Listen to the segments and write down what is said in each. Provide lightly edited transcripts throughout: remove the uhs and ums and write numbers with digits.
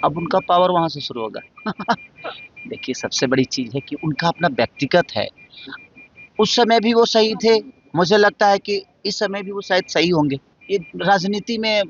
अब उनका पावर वहाँ से शुरू होगा। देखिए, सबसे बड़ी चीज़ है कि उनका अपना व्यक्तिगत है। उस समय भी वो सही थे, मुझे लगता है कि इस समय भी वो शायद सही होंगे। ये राजनीति में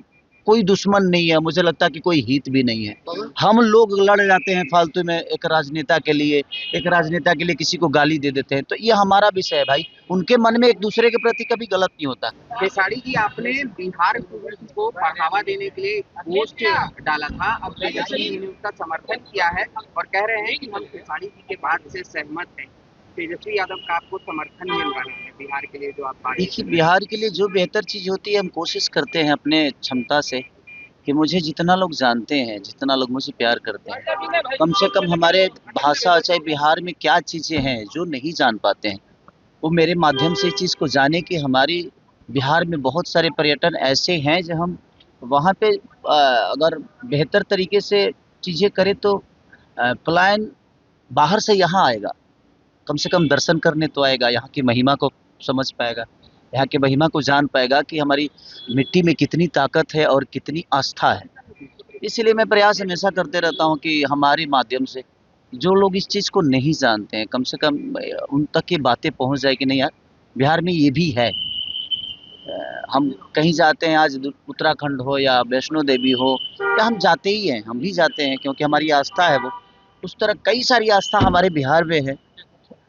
कोई दुश्मन नहीं है, मुझे लगता है कि कोई हित भी नहीं है। हम लोग लड़ जाते हैं फालतू में एक राजनेता के लिए किसी को गाली दे देते हैं, तो ये हमारा विषय है भाई। उनके मन में एक दूसरे के प्रति कभी गलत नहीं होता। खेसारी जी, आपने बिहार टूरिज्म को बढ़ावा देने के लिए पोस्ट डाला था। अब तेजस्वी जी ने उसका समर्थन किया है और कह रहे हैं कि हम खेसारी जी के बात से सहमत हैं। तेजस्वी यादव का आपको समर्थन मिल रहा है बिहार के लिए जो आप बात देखिए, बिहार के लिए जो बेहतर चीज़ होती है हम कोशिश करते हैं अपने क्षमता से कि मुझे जितना लोग जानते हैं, जितना लोग मुझे प्यार करते हैं, कम से कम हमारे भाषा चाहे बिहार में क्या चीज़ें हैं जो नहीं जान पाते हैं, वो मेरे माध्यम से इस चीज़ को जाने कि हमारी बिहार में बहुत सारे पर्यटन ऐसे हैं जो हम वहाँ पे अगर बेहतर तरीके से चीज़ें करें तो पलायन बाहर से यहाँ आएगा, कम से कम दर्शन करने तो आएगा, यहाँ की महिमा को समझ पाएगा, यहाँ की महिमा को जान पाएगा कि हमारी मिट्टी में कितनी ताकत है और कितनी आस्था है। इसीलिए मैं प्रयास हमेशा करते रहता हूँ कि हमारे माध्यम से जो लोग इस चीज़ को नहीं जानते हैं, कम से कम उन तक ये बातें पहुँच जाए कि नहीं यार, बिहार में ये भी है। हम कहीं जाते हैं, आज उत्तराखंड हो या वैष्णो देवी हो, या हम जाते ही हैं, हम भी जाते हैं क्योंकि हमारी आस्था है वो। उस तरह कई सारी आस्था हमारे बिहार में है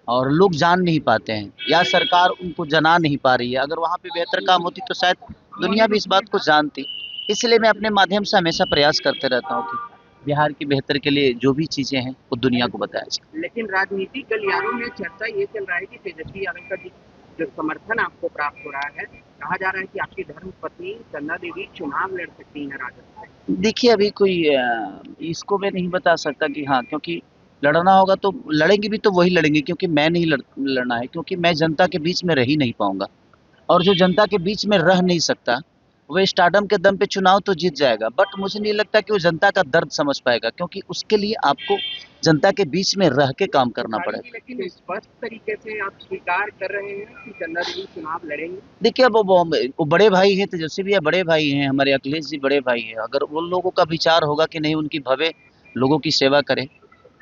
और लोग जान नहीं पाते हैं या सरकार उनको जना नहीं पा रही है। अगर वहाँ पे बेहतर काम होती तो शायद दुनिया भी इस बात को जानती। इसलिए मैं अपने माध्यम से हमेशा प्रयास करते रहता हूँ कि बिहार की बेहतर के लिए जो भी चीज़ें हैं वो दुनिया को बताया जाए। लेकिन राजनीतिक गलियारों में चर्चा ये चल रहा है कि तेजस्वी यादव का जो समर्थन आपको प्राप्त हो रहा है, कहा जा रहा है कि आपकी धर्मपत्नी चंदा देवी चुनाव लड़ सकती हैं राजद से। देखिए, अभी कोई इसको मैं नहीं बता सकता कि हाँ, क्योंकि लड़ना होगा तो लड़ेंगे भी तो वही लड़ेंगे, क्योंकि मैं नहीं लड़ना है, क्योंकि मैं जनता के बीच में रह ही नहीं पाऊंगा। और जो जनता के बीच में रह नहीं सकता, वो स्टारडम के दम पे चुनाव तो जीत जाएगा, बट मुझे नहीं लगता कि वो जनता का दर्द समझ पाएगा, क्योंकि उसके लिए आपको जनता के बीच में रह के काम करना खेसारी जी, पड़ेगा। लेकिन स्पष्ट तरीके से आप स्वीकार कर रहे हैं कि चंदा देवी चुनाव लड़ेंगे। देखिए, अब वो बड़े भाई हैं, तेजस्वी भैया बड़े भाई हैं, हमारे अखिलेश जी बड़े भाई हैं। अगर उन लोगों का विचार होगा कि नहीं उनकी भवे लोगों की सेवा करें,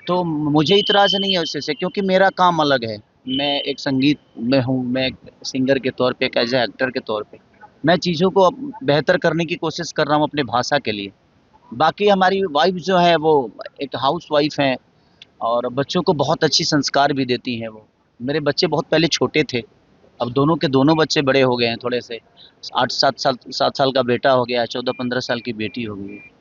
तो मुझे इतराज़ नहीं है उससे, क्योंकि मेरा काम अलग है। मैं एक संगीत में हूँ, मैं एक सिंगर के तौर पे, एक एज़ अ एक्टर के तौर पे, मैं चीज़ों को बेहतर करने की कोशिश कर रहा हूँ अपने भाषा के लिए। बाकी हमारी वाइफ़ जो है वो एक हाउसवाइफ़ हैं और बच्चों को बहुत अच्छी संस्कार भी देती हैं वो। मेरे बच्चे बहुत पहले छोटे थे, अब दोनों के दोनों बच्चे बड़े हो गए हैं थोड़े से। 8-7 साल का बेटा हो गया है, 14-15 साल की बेटी हो गई है।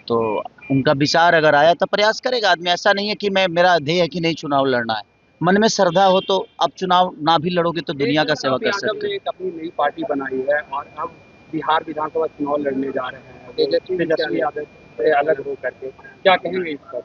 तो उनका विचार अगर आया तो प्रयास करेगा आदमी। ऐसा नहीं है कि मैं मेरा ध्येय है कि नहीं चुनाव लड़ना है। मन में श्रद्धा हो तो आप चुनाव ना भी लड़ोगे तो दुनिया का सेवा तेजस्वी कर यादव सकते ने हो। एक अपनी नई पार्टी बनाई है और अब बिहार विधानसभा चुनाव लड़ने जा रहे हैं तेजस्वी यादव से अलग हो करके, क्या कहेंगे इस पर?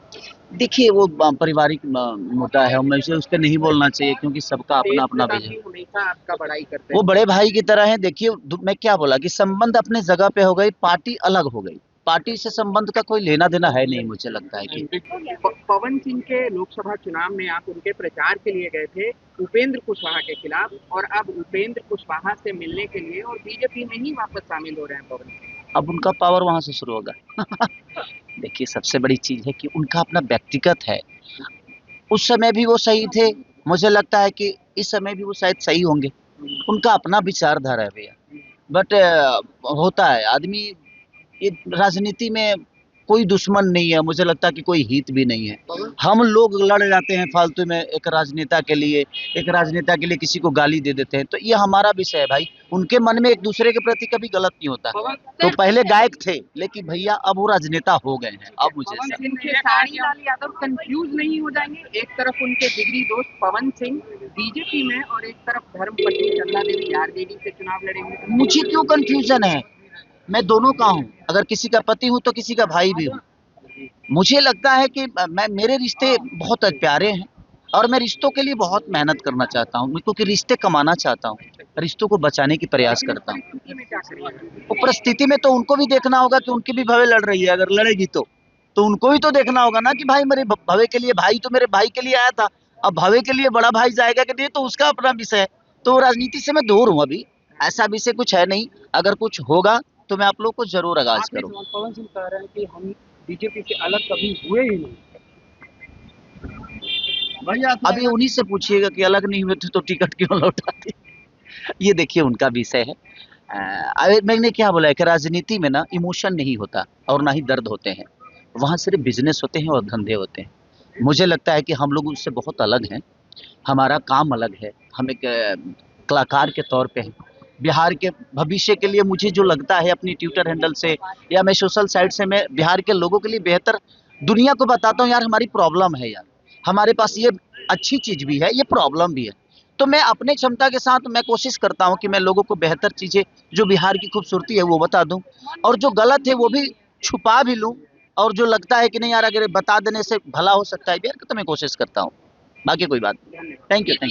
देखिए, वो पारिवारिक मुद्दा है, मुझे उस पे नहीं बोलना चाहिए क्योंकि सबका तेज अपना-अपना विजन। प्रताप हमेशा आपका बड़ाई करते वो हैं। बड़े भाई की तरह हैं। देखिए, मैं क्या बोला कि संबंध अपने जगह पे हो गई, पार्टी अलग हो गई। पार्टी से संबंध का कोई लेना-देना है नहीं, मुझे लगता है कि। पवन सिंह के लोकसभा चुनाव में आप उनके प्रचार के लिए गए थे उपेंद्र कुशवाहा के खिलाफ, और अब उपेंद्र कुशवाहा से मिलने के लिए और बीजेपी में ही वापस शामिल हो रहे हैं पवन सिंह। अब उनका पावर वहाँ से शुरू होगा। देखिए, सबसे बड़ी चीज़ है कि उनका अपना व्यक्तिगत है। उस समय भी वो सही थे, मुझे लगता है कि इस समय भी वो शायद सही होंगे। उनका अपना विचारधारा है भैया। बट होता है आदमी, ये राजनीति में कोई दुश्मन नहीं है, मुझे लगता है कि कोई हित भी नहीं है। हम लोग लड़ जाते हैं फालतू में एक राजनेता के लिए किसी को गाली दे देते हैं, तो ये हमारा विषय है भाई। उनके मन में एक दूसरे के प्रति कभी गलत नहीं होता। तो पहले गायक थे, लेकिन भैया अब वो राजनेता हो गए हैं, अब मुझे पवन ऐसा। सिंह के खेसारी लाल यादव कंफ्यूज नहीं हो जाएंगे? एक तरफ उनके जिगरी दोस्त पवन सिंह बीजेपी में और एक तरफ धर्मपत्नी चंदा देवी आरजेडी से चुनाव लड़ेंगे। मुझे क्यों कन्फ्यूज़न है? मैं दोनों का हूँ, अगर किसी का पति हूँ तो किसी का भाई भी हूँ। मुझे लगता है कि मैं मेरे रिश्ते बहुत प्यारे हैं और मैं रिश्तों के लिए बहुत मेहनत करना चाहता हूँ, क्योंकि रिश्ते कमाना चाहता हूँ, रिश्तों को बचाने की प्रयास लेकिन इस करता हूँ। परिस्थिति में क्या करेंगे? वो परिस्थिति में तो उनको भी देखना होगा कि उनकी भी भवे लड़ रही है, अगर लड़ेगी तो उनको भी तो देखना होगा ना कि भाई मेरे भवे के लिए, भाई तो मेरे भाई के लिए आया था, अब भवे के लिए बड़ा भाई जाएगा कि नहीं तो उसका अपना विषय है। तो राजनीति से मैं दूर हूँ अभी, ऐसा विषय कुछ है नहीं। अगर कुछ होगा तो मैं आप लोग को जरूर आगाज आखिरी करूँ। सवाल, पवन सिंह कह रहे हैं कि हम बीजेपी से अलग कभी हुए ही नहीं। अभी उन्हीं से पूछिएगा कि अलग नहीं हुए थे तो टिकट क्यों लौटाते। ये देखिए उनका विषय है। मैंने क्या बोला है कि राजनीति में ना इमोशन नहीं होता और ना ही दर्द होते हैं, वहाँ सिर्फ बिजनेस होते हैं और धंधे होते हैं। मुझे लगता है कि हम लोग उससे बहुत अलग हैं, हमारा काम अलग है, हम एक कलाकार के तौर पे हैं। बिहार के भविष्य के लिए मुझे जो लगता है अपनी ट्विटर हैंडल से या मैं सोशल साइट से मैं बिहार के लोगों के लिए बेहतर दुनिया को बताता हूँ, यार हमारी प्रॉब्लम है यार, हमारे पास ये अच्छी चीज़ भी है, ये प्रॉब्लम भी है। तो मैं अपने क्षमता के साथ मैं कोशिश करता हूँ कि मैं लोगों को बेहतर चीज़ें जो बिहार की खूबसूरती है वो बता दूँ, और जो गलत है वो भी छुपा भी लूँ, और जो लगता है कि नहीं यार अगर बता देने से भला हो सकता है बिहार का, तो मैं कोशिश करता हूँ। बाकी कोई बात नहीं। Thank you.